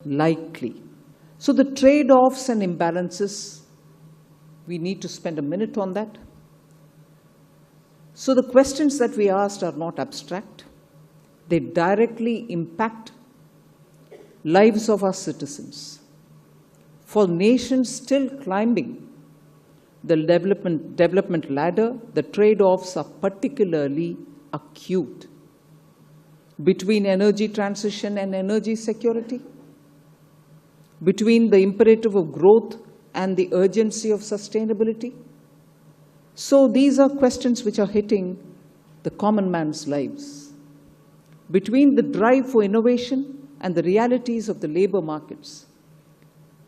likely. So the trade-offs and imbalances, we need to spend a minute on that. So the questions that we asked are not abstract. They directly impact lives of our citizens. For nations still climbing the development ladder, the trade-offs are particularly acute between energy transition and energy security, between the imperative of growth and the urgency of sustainability. So these are questions which are hitting the common man's lives. Between the drive for innovation and the realities of the labor markets,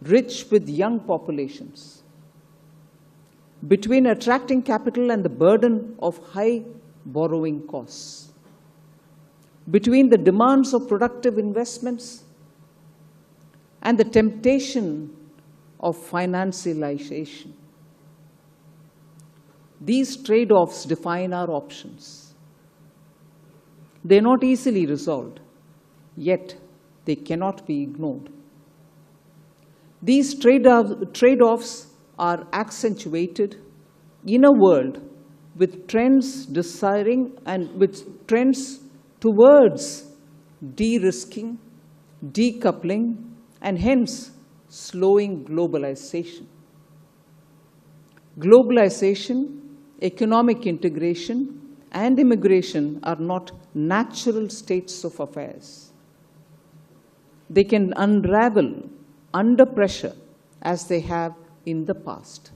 rich with young populations, between attracting capital and the burden of high borrowing costs, between the demands of productive investments and the temptation of financialization. These trade-offs define our options. They're not easily resolved, yet they cannot be ignored. These trade-offs are accentuated in a world with trends desiring and with trends towards de-risking, decoupling, and hence slowing globalization. Globalization, economic integration, and immigration are not natural states of affairs. They can unravel under pressure as they have in the past.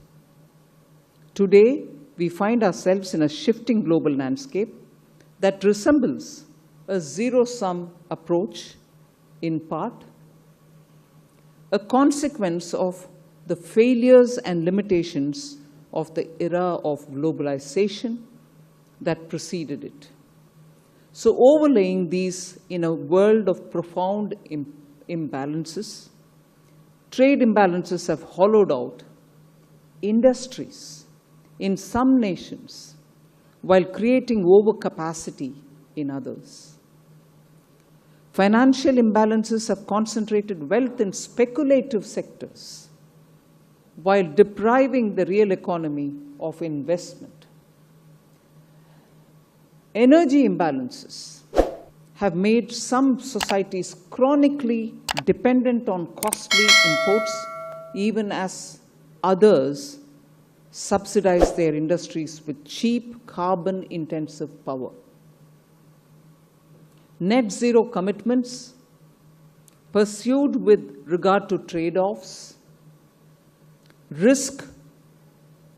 Today, we find ourselves in a shifting global landscape that resembles a zero-sum approach in part, a consequence of the failures and limitations of the era of globalization that preceded it. So overlaying these in a world of profound imbalances, trade imbalances have hollowed out industries in some nations while creating overcapacity in others. Financial imbalances have concentrated wealth in speculative sectors while depriving the real economy of investment. Energy imbalances have made some societies chronically dependent on costly imports, even as others subsidize their industries with cheap, carbon-intensive power. Net zero commitments pursued with regard to trade-offs risk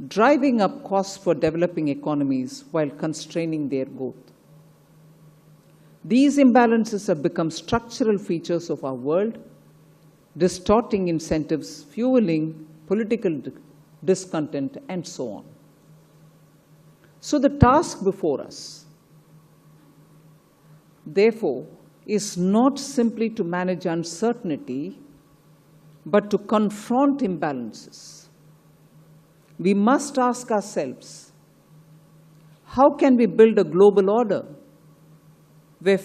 driving up costs for developing economies while constraining their growth. These imbalances have become structural features of our world, distorting incentives, fueling political discontent, and so on. So the task before us, therefore, is not simply to manage uncertainty, but to confront imbalances. We must ask ourselves, how can we build a global order where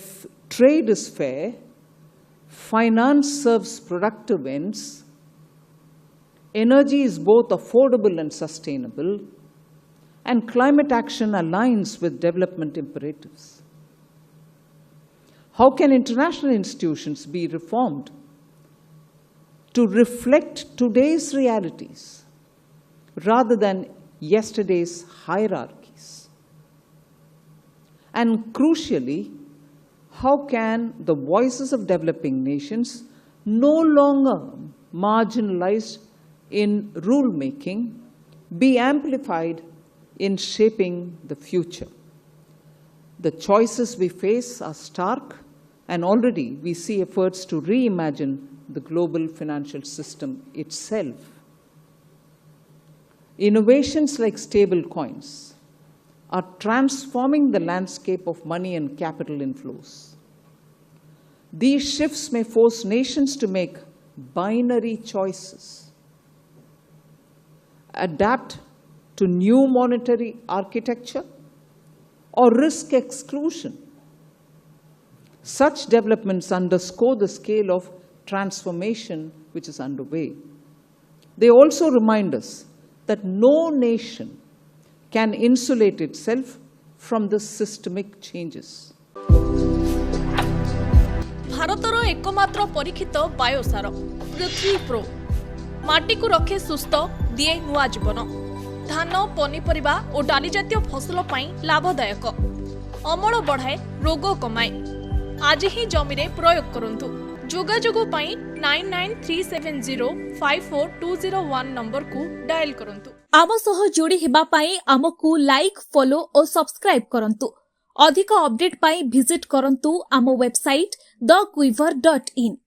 trade is fair, finance serves productive ends, energy is both affordable and sustainable, and climate action aligns with development imperatives? How can international institutions be reformed to reflect today's realities rather than yesterday's hierarchies? And crucially, how can the voices of developing nations, no longer marginalized in rulemaking, be amplified in shaping the future? The choices we face are stark, and already we see efforts to reimagine the global financial system itself. Innovations like stable coins are transforming the landscape of money and capital inflows. These shifts may force nations to make binary choices, adapt to new monetary architecture, or risk exclusion. Such developments underscore the scale of transformation which is underway. They also remind us that no nation can insulate itself from the systemic changes. भारतर एकमात्र परीक्षित बायोसार पृथ्वी pro माटी को रखे सुस्थ दिए नुआ जीवन धान पनीपरिबा और डाली जातीय फसल पाई लाभदायक अमल बढ़ाए रोग कमाए आज ही जमी रे प्रयोग करंतु जोगाजोग पाई 9937054201 नंबर को डायल करंतु आम सह जोड़ी हेबा पाई आमको लाइक फॉलो और सब्सक्राइब करंतु अधिक अपडेट पाई विजिट करंतु आम वेबसाइट thequiver.in